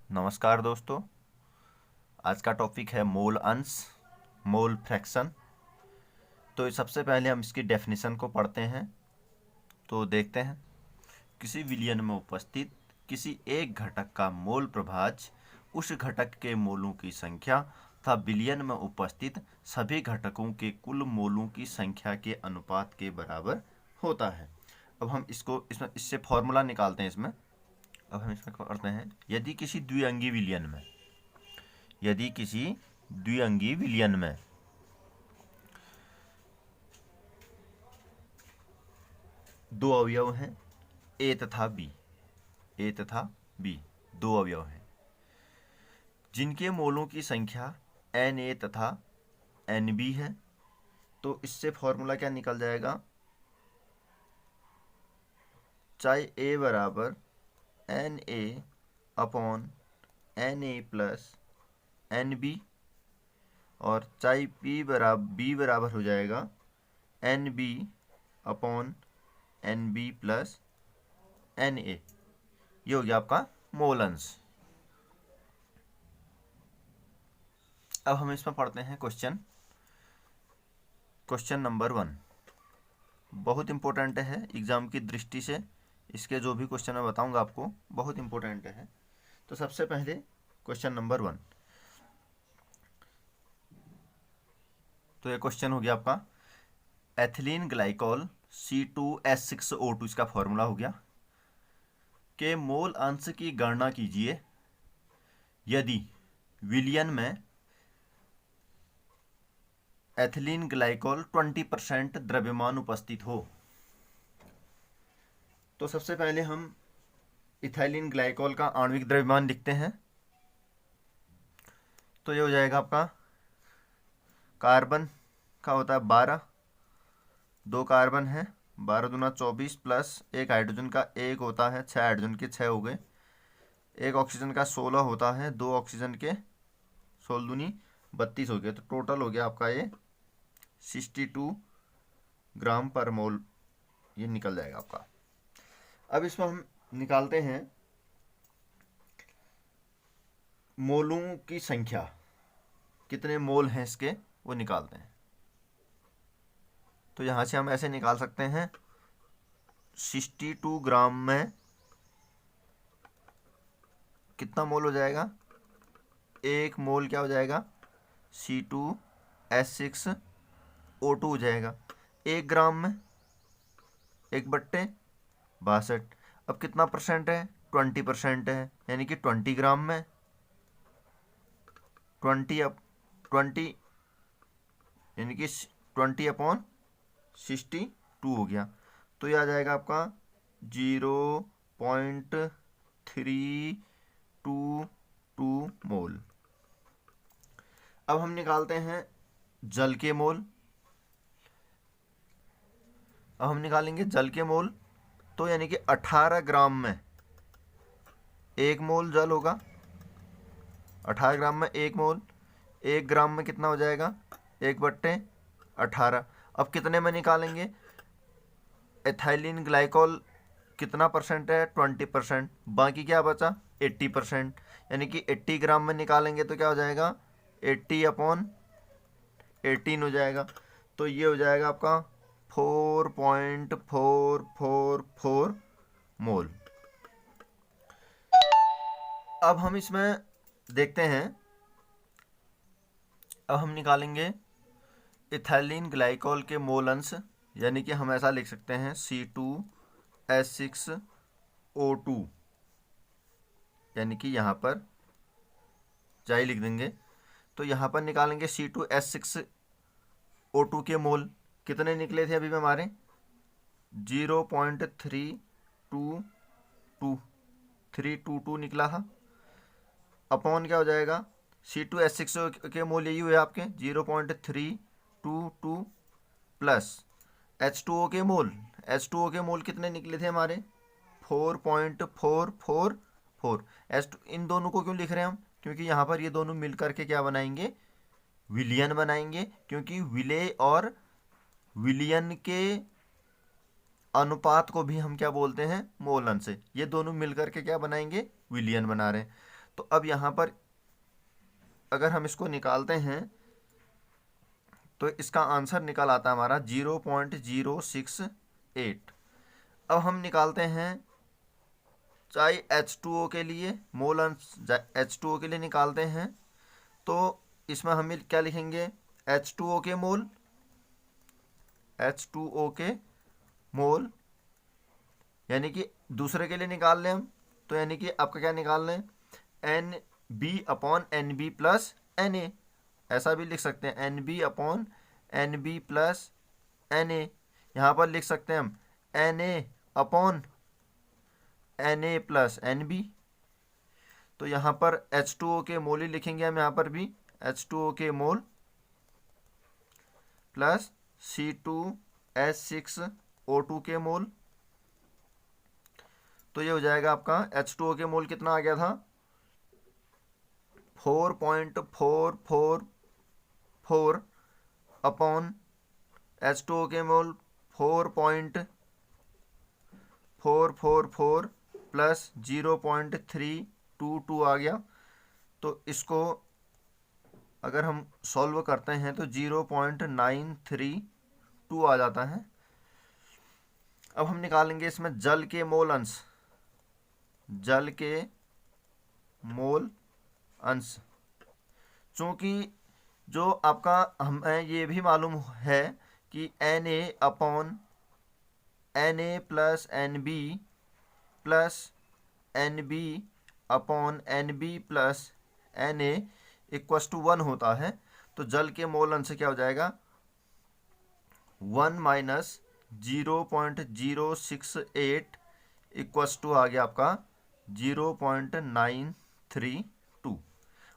नमस्कार दोस्तों, आज का टॉपिक है मोल अंश, मोल फ्रैक्शन। तो सबसे पहले हम इसकी डेफिनेशन को पढ़ते हैं। तो देखते हैं, किसी विलयन में उपस्थित किसी एक घटक का मोल प्रभाज्य उस घटक के मोलों की संख्या तथा विलयन में उपस्थित सभी घटकों के कुल मोलों की संख्या के अनुपात के बराबर होता है। अब हम इससे फॉर्मूला निकालते हैं। अब हम इसमें करते हैं, यदि किसी द्विअंगी विलयन में दो अवयव हैं, ए तथा बी दो अवयव हैं जिनके मोलों की संख्या एन ए तथा एन बी है। तो इससे फॉर्मूला क्या निकल जाएगा, चाहे ए बराबर N A upon N A plus N B, और चाहे बी बराबर हो जाएगा N B upon N B plus N A. ये हो गया आपका मोल अंश। अब हम इसमें पढ़ते हैं क्वेश्चन नंबर 1। बहुत इंपॉर्टेंट है एग्जाम की दृष्टि से, इसके जो भी क्वेश्चन मैं बताऊंगा आपको बहुत इंपॉर्टेंट है। तो सबसे पहले क्वेश्चन नंबर 1। तो ये क्वेश्चन हो गया आपका, एथिलीन ग्लाइकोल C2H6O2 इसका फॉर्मूला हो गया, के मोल अंश की गणना कीजिए यदि विलयन में एथिलीन ग्लाइकोल 20% द्रव्यमान उपस्थित हो। तो सबसे पहले हम इथाइलिन ग्लाइकोल का आणविक द्रव्यमान लिखते हैं। तो ये हो जाएगा आपका, कार्बन का होता है 12, 2 कार्बन है, 12 दूना 24 प्लस एक हाइड्रोजन का 1 होता है, 6 हाइड्रोजन के 6 हो गए। एक ऑक्सीजन का 16 होता है, 2 ऑक्सीजन के 16 दूनी 32 हो गए। तो टोटल हो गया आपका ये 62 ग्राम पर मोल, ये निकल जाएगा आपका। अब इसमें हम निकालते हैं मोलों की संख्या, कितने मोल हैं इसके वो निकालते हैं। तो यहाँ से हम ऐसे निकाल सकते हैं, 62 ग्राम में कितना मोल हो जाएगा, एक मोल क्या हो जाएगा, C2H6O2 हो जाएगा। 1 ग्राम में 1/62। अब कितना परसेंट है, 20% है, यानी कि 20 ग्राम में 20 यानी कि 20/62 हो गया। तो ये आ जाएगा आपका 0.322 मोल। अब हम निकालते हैं जल के मोल। अब हम निकालेंगे जल के मोल। तो यानी कि 18 ग्राम में 1 मोल जल होगा, 18 ग्राम में 1 मोल। 1 ग्राम में कितना हो जाएगा, 1/18। अब कितने में निकालेंगे, एथाइलिन ग्लाइकोल कितना परसेंट है, 20%, बाकी क्या बचा 80%, यानी कि 80 ग्राम में निकालेंगे तो क्या हो जाएगा, 80/18 हो जाएगा। तो ये हो जाएगा आपका 4.444 मोल। अब हम इसमें देखते हैं, अब हम निकालेंगे इथाइलिन ग्लाइकोल के मोल अंश, यानी कि हम ऐसा लिख सकते हैं C2H6O2, यानी कि यहाँ पर जाई लिख देंगे। तो यहाँ पर निकालेंगे C2H6O2 के मोल कितने निकले थे अभी में हमारे, 0.322 निकला था। अपॉन क्या हो जाएगा, C2H6 के मोल यही हुए आपके 0.322 प्लस H2O के मोल। H2O के मोल कितने निकले थे हमारे, 4.444। इन दोनों को क्यों लिख रहे हैं हम, क्योंकि यहाँ पर ये दोनों मिल करके क्या बनाएंगे, विलयन बनाएंगे। क्योंकि विलय और विलयन के अनुपात को भी हम क्या बोलते हैं, मोल अंश से। ये दोनों मिलकर के क्या बनाएंगे, विलयन बना रहे हैं। तो अब यहाँ पर अगर हम इसको निकालते हैं तो इसका आंसर निकल आता है हमारा 0.068। अब हम निकालते हैं चाहे H2O के लिए मोल अंश H2O के लिए निकालते हैं, तो इसमें हम क्या लिखेंगे, H2O के मोल, H2O के मोल, यानी कि दूसरे के लिए निकाल लें हम, तो यानी कि आपका क्या निकाल लें, NB/NB प्लस Na, ऐसा भी लिख सकते हैं NB/NB प्लस Na। यहाँ पर लिख सकते हैं हम Na/Na प्लस NB। तो यहाँ पर H2O के मोल ही लिखेंगे हम, यहाँ पर भी H2O के मोल प्लस C2H6O2 के मोल। तो ये हो जाएगा आपका H2O के मोल कितना आ गया था, 4.444 अपॉन H2O के मोल 4.444 प्लस 0.322 आ गया। तो इसको अगर हम सॉल्व करते हैं तो 0.932 आ जाता है। अब हम निकालेंगे इसमें जल के मोल अंश, जल के मोल अंश। चूँकि जो आपका हमें ये भी मालूम है कि Na plus NB plus Na equals to 1 होता है, तो जल के मोल अंश क्या हो जाएगा, 1 माइनस 0.068 इक्वस टू आ गया आपका 0.932।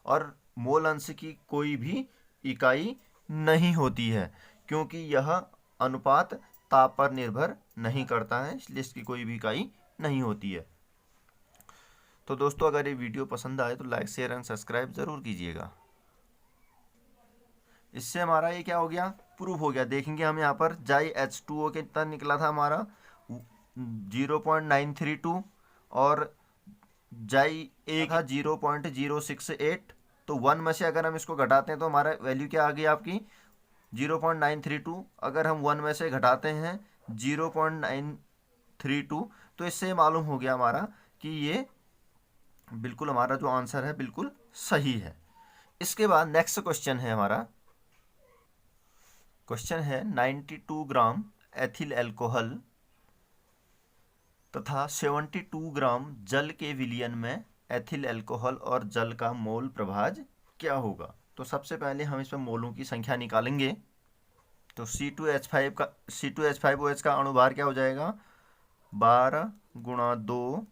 और मोल अंश की कोई भी इकाई नहीं होती है, क्योंकि यह अनुपात ताप पर निर्भर नहीं करता है, इसलिए इसकी कोई भी इकाई नहीं होती है। तो दोस्तों, अगर ये वीडियो पसंद आए तो लाइक शेयर एंड सब्सक्राइब ज़रूर कीजिएगा। इससे हमारा ये क्या हो गया, प्रूफ हो गया। देखेंगे हम यहाँ पर जाई H2O कितना निकला था हमारा 0.932 और जाई एक था 0.068। तो 1 में से अगर हम इसको घटाते हैं तो हमारा वैल्यू क्या आ गई आपकी 0.932। अगर हम 1 में से घटाते हैं 0.932 तो इससे मालूम हो गया हमारा कि ये बिल्कुल हमारा जो आंसर है बिल्कुल सही है। इसके बाद नेक्स्ट क्वेश्चन है हमारा, क्वेश्चन है 92 ग्राम एथिल अल्कोहल तथा 72 ग्राम जल के विलयन में एथिल अल्कोहल और जल का मोल प्रभाज क्या होगा। तो सबसे पहले हम इसमें मोलों की संख्या निकालेंगे। तो C2H5OH का अणुभार क्या हो जाएगा, 12 गुणा 2,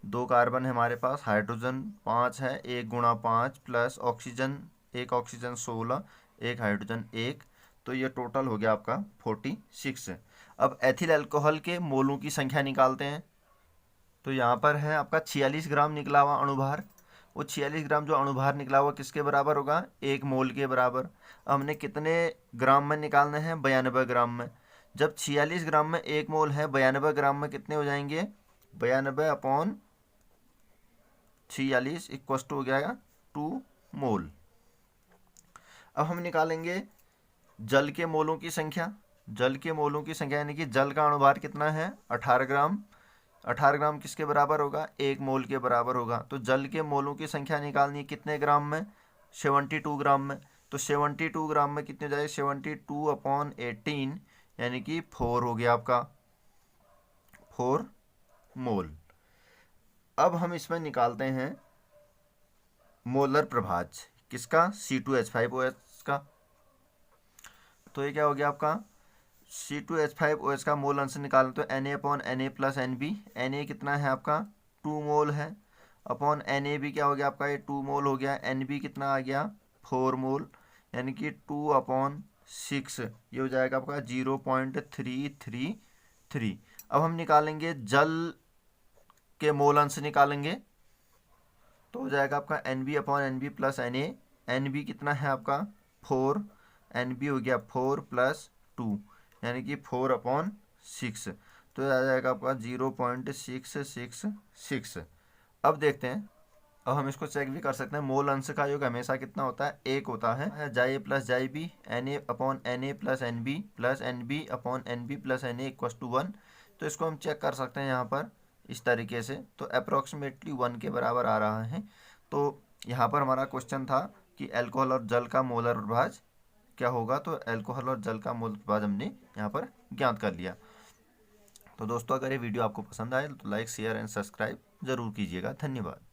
2 कार्बन है हमारे पास, हाइड्रोजन 5 है, 1 गुणा 5 प्लस ऑक्सीजन 1 ऑक्सीजन 16, 1 हाइड्रोजन 1, तो ये टोटल हो गया आपका 46। अब एथिल अल्कोहल के मोलों की संख्या निकालते हैं। तो यहाँ पर है आपका 46 ग्राम निकला हुआ अणुभार। वो 46 ग्राम जो अणुभार निकला हुआ किसके बराबर होगा, 1 मोल के बराबर। हमने कितने ग्राम में निकालने हैं, 92 ग्राम में। जब 46 ग्राम में 1 मोल है, 92 ग्राम में कितने हो जाएंगे, 92/46 इक्वस टू हो जाएगा 2 मोल। अब हम निकालेंगे जल के मोलों की संख्या। जल के मोलों की संख्या यानी कि जल का अणुभार कितना है, 18 ग्राम। 18 ग्राम किसके बराबर होगा, 1 मोल के बराबर होगा। तो जल के मोलों की संख्या निकालनी है कितने ग्राम में, 72 ग्राम में। तो 72 ग्राम में कितने हो जाएगा, 72/18 यानी कि 4 हो गया आपका, 4 मोल। अब हम इसमें निकालते हैं मोलर प्रभाज किसका, C2H5OH का। तो ये क्या हो गया आपका, C2H5OH का मोल अंश निकालें तो Na/Na प्लस NB। Na कितना है आपका, 2 मोल है, अपॉन NAB क्या हो गया आपका, ये 2 मोल हो गया। NB कितना आ गया, 4 मोल, यानी कि 2/6, ये हो जाएगा आपका 0.333। अब हम निकालेंगे जल के मोल अंश निकालेंगे, तो हो जाएगा आपका NB/NB प्लस Na। NB कितना है आपका 4, NB हो गया 4 प्लस 2 यानी कि 4/6, तो आ जाएगा आपका 0.666। अब देखते हैं अब हम इसको चेक भी कर सकते हैं। मोल अंश का योग हमेशा कितना होता है, 1 होता है। जाई प्लस जाई B, Na upon Na plus NB plus NB upon NB plus Na equals to 1। तो इसको हम चेक कर सकते हैं यहाँ पर इस तरीके से। तो अप्रोक्सीमेटली 1 के बराबर आ रहा है। तो यहाँ पर हमारा क्वेश्चन था कि अल्कोहल और जल का मोलर प्रभाज क्या होगा। तो अल्कोहल और जल का मोलर प्रभाज हमने यहाँ पर ज्ञात कर लिया। तो दोस्तों, अगर ये वीडियो आपको पसंद आए तो लाइक, शेयर एंड सब्सक्राइब जरूर कीजिएगा। धन्यवाद।